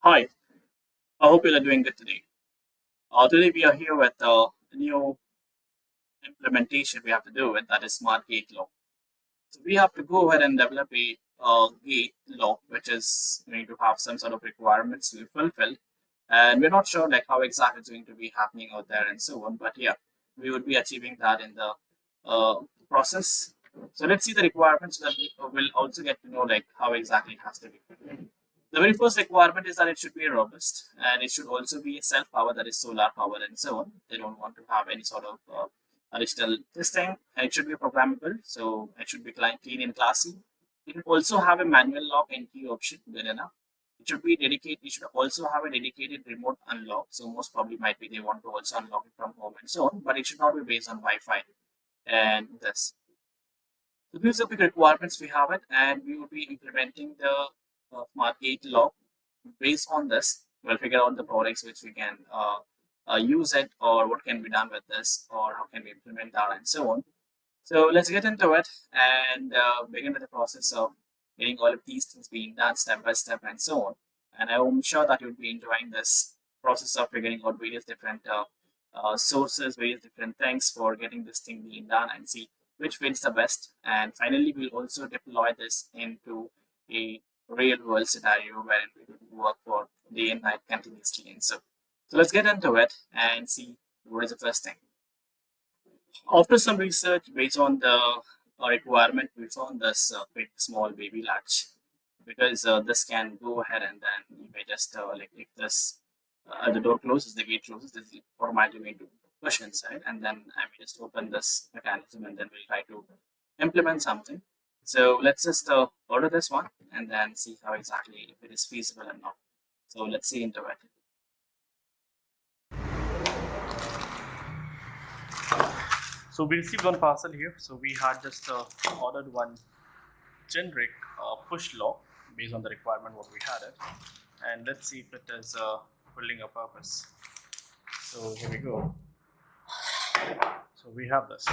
Hi, I hope you are doing good today. Today we are here with a new implementation we have to do with that is smart gate law. So we have to go ahead and develop a gate law which is going to have some sort of requirements to be fulfilled, and we're not sure like how exactly it's going to be happening out there and so on. But yeah, we would be achieving that in the uh, process. So let's see the requirements so that we will also get to know like how exactly it has to be. The very first requirement is that it should be robust and it should also be self power, that is solar power and so on. They don't want to have any sort of additional testing, and it should be programmable, so it should be clean and classy. It will also have a manual lock and key option, good enough. It should be dedicated. It should also have a dedicated remote unlock. So most probably might be they want to also unlock it from home and so on, but it should not be based on Wi-Fi and this. So these are big requirements we have it, and we will be implementing the smart gate law. Based on this, we'll figure out the products which we can use it, or what can be done with this, or how can we implement that, and so on. So let's get into it and begin with the process of getting all of these things being done step by step and so on. And I'm sure that you'll be enjoying this process of figuring out various different sources, various different things for getting this thing being done and see which fits the best. And finally, we'll also deploy this into a real world scenario where we will work for day and night continuously. And so let's get into it and see what is the first thing. After some research based on the requirement, we found this quick small baby latch because this can go ahead and then you may just like if this the door closes, the gate closes, this is automatically going to push inside, and then I may just open this mechanism and then we'll try to implement something. So let's just order this one and then see how exactly if it is feasible or not. So let's see into it. So we received one parcel here. So we had just ordered one generic push lock based on the requirement what we had it, and let's see if it is fulfilling a purpose. So here we go. So we have this.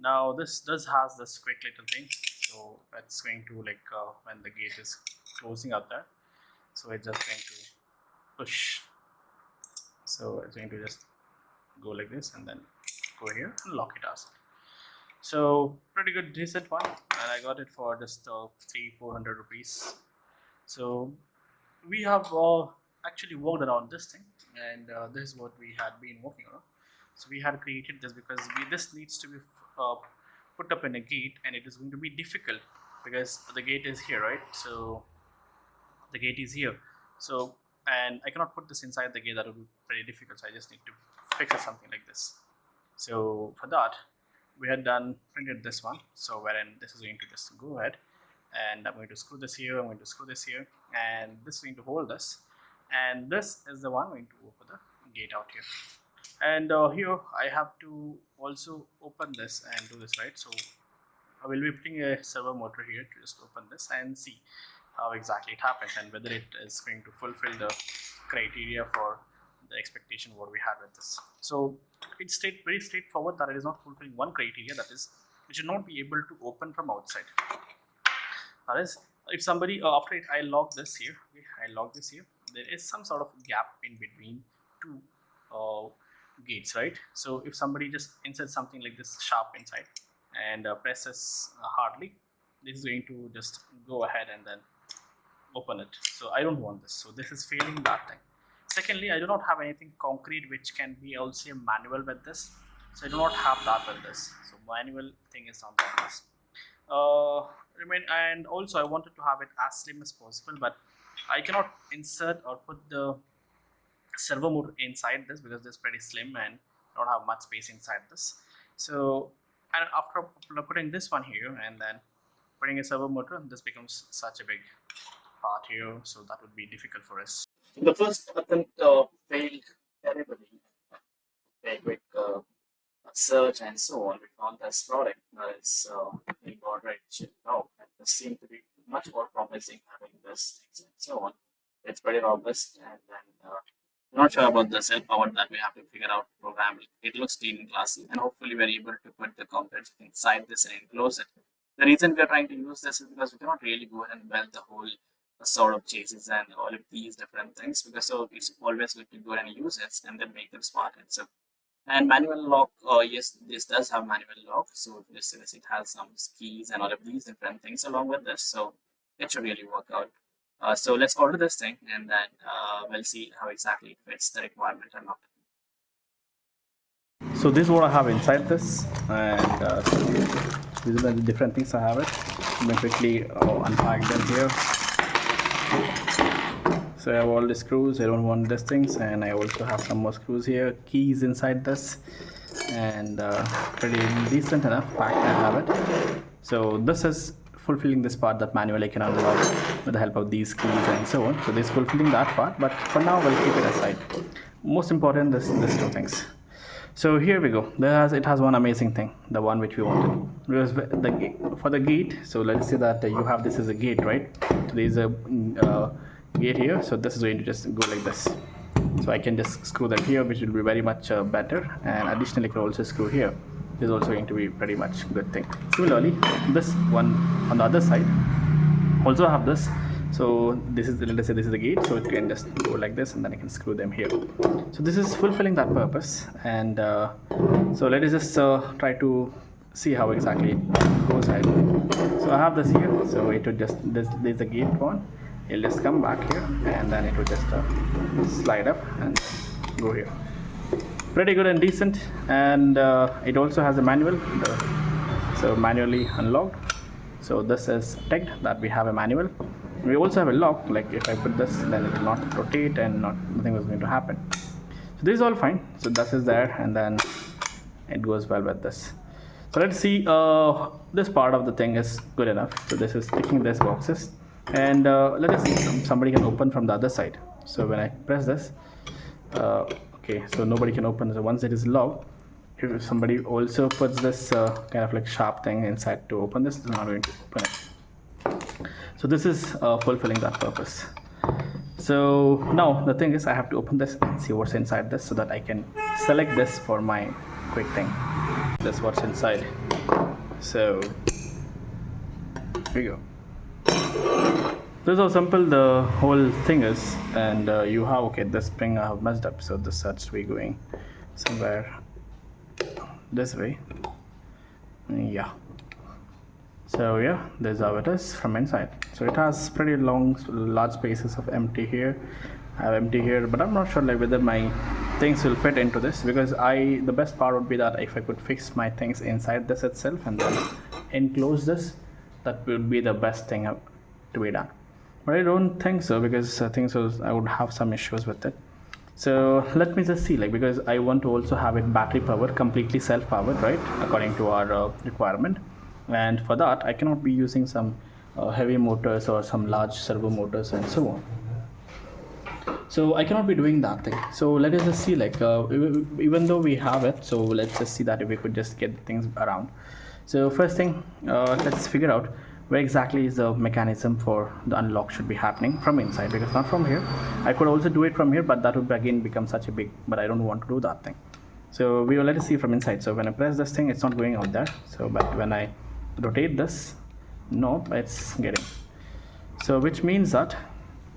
Now this does has this quick little thing. So it's going to like when the gate is closing out there. So it's just going to push. So it's going to just go like this and then go here and lock it out. So pretty good, decent one, and I got it for just 300-400 rupees. So we have actually worked around this thing, and this is what we had been working on. So we had created this because this needs to be uh, put up in a gate, and it is going to be difficult because the gate is here, right? So the gate is here. So and I cannot put this inside the gate. That would be pretty difficult. So I just need to fix it something like this. So for that, we had done printed this one. So wherein this is going to just go ahead, and I'm going to screw this here. I'm going to screw this here, and this is going to hold this, and this is the one going to open the gate out here. And here I have to also open this and do this, right? So I will be putting a servo motor here to just open this and see how exactly it happens and whether it is going to fulfill the criteria for the expectation what we had with this. So it's very straightforward that it is not fulfilling one criteria, that is it should not be able to open from outside. That is, if somebody after it I log this here, okay, I log this here, there is some sort of gap in between two gates, right? So if somebody just inserts something like this sharp inside and presses hardly, this is going to just go ahead and then open it. So I don't want this. So this is failing that thing. Secondly, I do not have anything concrete which can be also a manual with this. So I do not have that with this. So manual thing is not on this. And also I wanted to have it as slim as possible, but I cannot insert or put the servo motor inside this because it's pretty slim and don't have much space inside this. So and after putting this one here and then putting a servo motor, this becomes such a big part here, so that would be difficult for us. The first attempt failed terribly. Very quick search and so on, we found this product that is in moderate chip now, and this seemed to be much more promising having this things and so on. It's pretty robust, and then I'm not sure about the self power that we have to figure out program. It looks clean and classy, and hopefully we're able to put the components inside this and enclose it. The reason we are trying to use this is because we cannot really go ahead and weld the whole sort of chases and all of these different things, because so it's always good to go and use it and then make them smart. And manual lock, yes, this does have manual lock. So this it has some keys and all of these different things along with this. So it should really work out. So let's order this thing, and then we'll see how exactly it fits the requirement or not. So this is what I have inside this, and these are the different things I have it. Let me quickly unpack them here. So I have all the screws. I don't want these things, and I also have some more screws here. Keys inside this, and pretty decent enough packed I have it. So this is fulfilling this part that manually I can unlock with the help of these keys and so on. So this is fulfilling that part, but for now we'll keep it aside. Most important is these two things. So here we go. It has one amazing thing, the one which we wanted. Because for the gate, so let's say that you have this as a gate, right? So there is a gate here. So this is going to just go like this. So I can just screw that here, which will be very much better. And additionally, I can also screw here. This is also going to be pretty much good thing. Similarly, this one on the other side also have this. So this is, let's say this is the gate, so it can just go like this, and then I can screw them here. So this is fulfilling that purpose. And so let us just try to see how exactly it goes ahead. So I have this here, so it would just, this is the gate one. It'll just come back here, and then it will just slide up and go here. Pretty good and decent. And it also has a manual, so manually unlocked. So this is ticked that we have a manual. We also have a lock, like if I put this, then it will not rotate and nothing was going to happen. So this is all fine. So this is there, and then it goes well with this. So let's see, this part of the thing is good enough. So this is ticking these boxes, and let us see, somebody can open from the other side. So when I press this, okay, so nobody can open. So once it is locked, if somebody also puts this kind of like sharp thing inside to open this, it's not going to open it. So this is fulfilling that purpose. So now the thing is, I have to open this and see what's inside this, so that I can select this for my quick thing. That's what's inside. So here you go. This is how simple the whole thing is. And you have, okay, this spring I have messed up, so this has to be going somewhere this way. Yeah. So yeah, this is how it is from inside. So it has pretty large spaces of empty here. I have empty here, but I'm not sure like whether my things will fit into this, because the best part would be that if I could fix my things inside this itself and then enclose this, that would be the best thing to be done. But I don't think so, because I think so I would have some issues with it. So let me just see, like, because I want to also have it battery powered, completely self-powered, right, according to our requirement. And for that I cannot be using some heavy motors or some large servo motors and so on. So I cannot be doing that thing. So let us just see, like, even though we have it, so let's just see that if we could just get things around. So first thing, let's figure out where exactly is the mechanism for the unlock should be happening from inside, because not from here. I could also do it from here, but that would again become such a big, but I don't want to do that thing. So we will let us see from inside. So when I press this thing, it's not going out there. So but when I rotate this, no, it's getting. So which means that,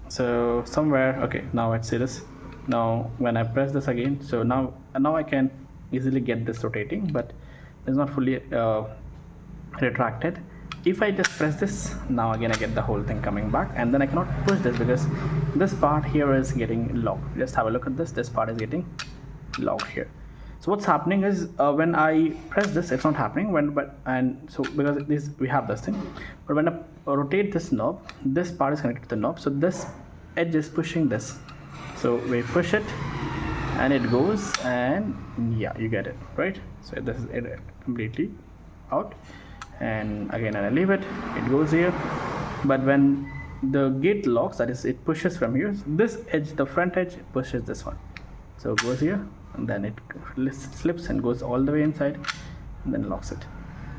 so somewhere, okay, now let's see this. Now when I press this again, so now I can easily get this rotating, but it's not fully retracted. If I just press this, now again I get the whole thing coming back, and then I cannot push this because this part here is getting locked. Just have a look at this part is getting locked here. So what's happening is, when I press this, it's not happening. So because this, we have this thing, but when I rotate this knob, this part is connected to the knob, so this edge is pushing this. So we push it and it goes, and yeah, you get it, right? So this is it completely out, and again when I leave it, it goes here. But when the gate locks, that is, it pushes from here, so this edge, the front edge, pushes this one, so it goes here, and then it slips and goes all the way inside and then locks it.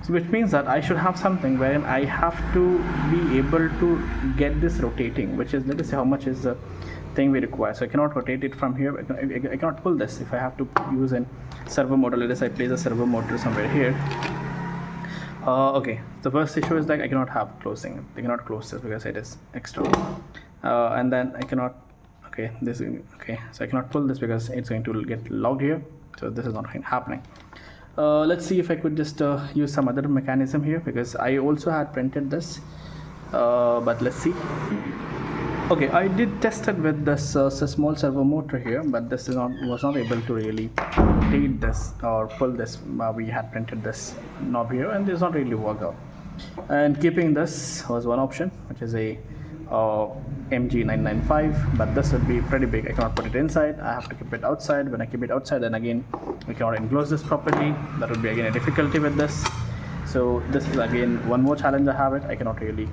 So which means that I should have something wherein I have to be able to get this rotating, which is, let us say how much is the thing we require. So I cannot rotate it from here. I cannot pull this. If I have to use a servo motor, let us say I place a servo motor somewhere here, Okay, the first issue is like I cannot have closing. I cannot close this because it is extra. And then I cannot. Okay, this is okay. So I cannot pull this because it's going to get locked here. So this is not happening. Let's see if I could just use some other mechanism here because I also had printed this. But let's see. Okay, I did test it with this small servo motor here, but this is not was not able to really rotate this or pull this. We had printed this knob here, and this not really work out. And keeping this was one option, which is a MG995, but this would be pretty big. I cannot put it inside. I have to keep it outside. When I keep it outside, then again we cannot enclose this properly. That would be again a difficulty with this. So this is again one more challenge I have it. I cannot really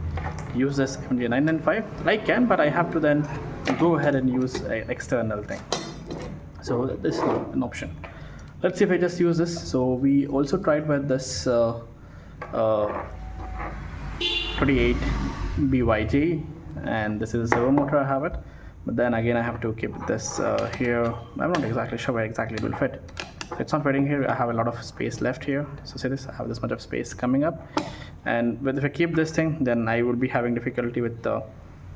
use this MG995. I can, but I have to then go ahead and use an external thing. So this is not an option. Let's see if I just use this. So we also tried with this 28 BYJ, and this is a servo motor. I have it, but then again I have to keep this here. I'm not exactly sure where exactly it will fit. It's not fitting here. I have a lot of space left here. So see this, I have this much of space coming up, and if I keep this thing, then I will be having difficulty with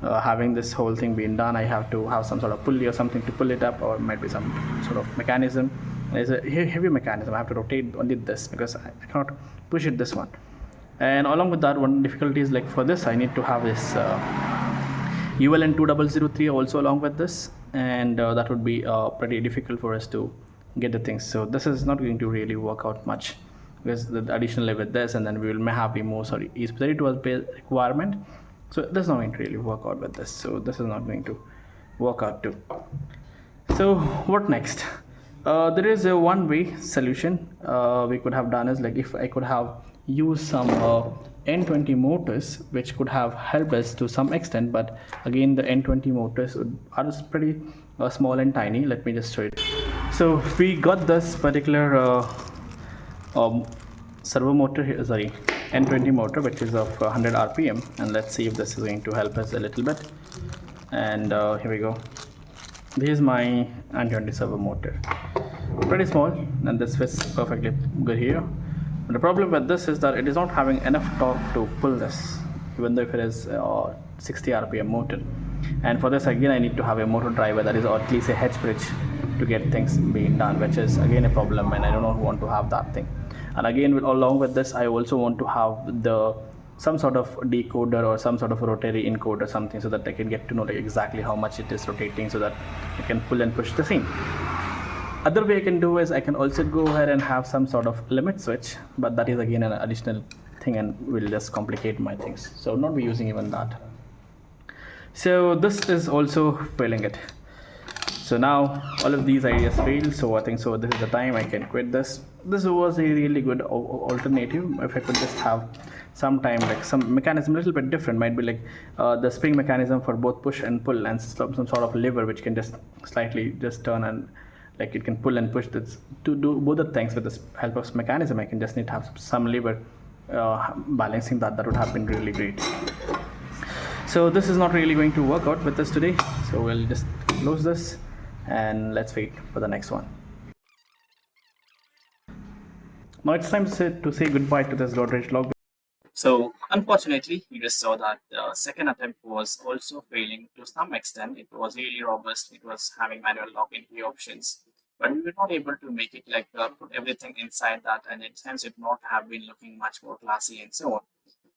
having this whole thing being done. I have to have some sort of pulley or something to pull it up, or it might be some sort of mechanism. It's a heavy mechanism. I have to rotate only this because I cannot push it this one. And along with that, one difficulty is like for this I need to have this ULN 2003 also along with this, and that would be pretty difficult for us to get the things. So this is not going to really work out much because the additionally with this, and then we will may have a more sorry E32 requirement. So this is not going to really work out with this. So this is not going to work out too. So what next? There is a one-way solution we could have done is like if I could have used some N20 motors, which could have helped us to some extent, but again the N20 motors are pretty small and tiny. Let me just show it. So we got this particular servo motor here, sorry, N20 motor, which is of 100 RPM, and let's see if this is going to help us a little bit. And here we go. This is my N20 servo motor, pretty small, and this fits perfectly good here. But the problem with this is that it is not having enough torque to pull this, even though if it is 60 RPM motor. And for this again I need to have a motor driver, that is, or at least a H bridge to get things being done, which is again a problem, and I do not want to have that thing. And again along with this I also want to have the some sort of decoder or some sort of rotary encoder, something, so that I can get to know like exactly how much it is rotating, so that I can pull and push the thing. Other way I can do is I can also go ahead and have some sort of limit switch, but that is again an additional thing and will just complicate my things, so not be using even that. So this is also failing it. So now all of these ideas failed, so I think so this is the time I can quit this. This was a really good alternative. If I could just have some time, like some mechanism a little bit different, might be like the spring mechanism for both push and pull, and some sort of lever which can just slightly just turn, and like it can pull and push this to do both the things with the help of mechanism. I can just need to have some lever balancing that. That would have been really great. So this is not really going to work out with us today, so we'll just close this and let's wait for the next one. Now it's time to say goodbye to this Godrej log. So unfortunately, you just saw that the second attempt was also failing to some extent. It was really robust. It was having manual login key options, but we were not able to make it like put everything inside that, and it seems it not have been looking much more classy and so on.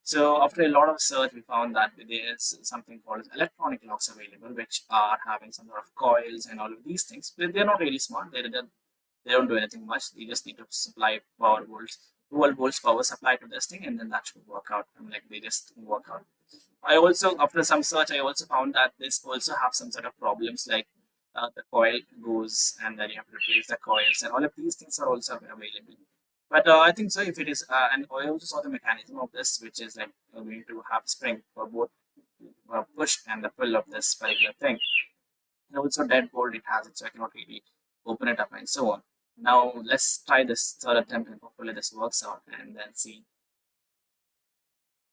So after a lot of search, we found that there is something called electronic locks available, which are having some sort of coils and all of these things. But they're not really smart. They don't do anything much. You just need to supply power volts, 12 volts power supply to this thing, and then that should work out. And like they just work out. I also, after some search, I also found that this also have some sort of problems like the coil goes and then you have to replace the coils, and all of these things are also available. But I think so. If it is, and I also saw the mechanism of this, which is like going to have spring for both push and the pull of this particular thing. And also deadbolt it has it, so I cannot really open it up and so on. Now let's try this third attempt and hopefully this works out and then see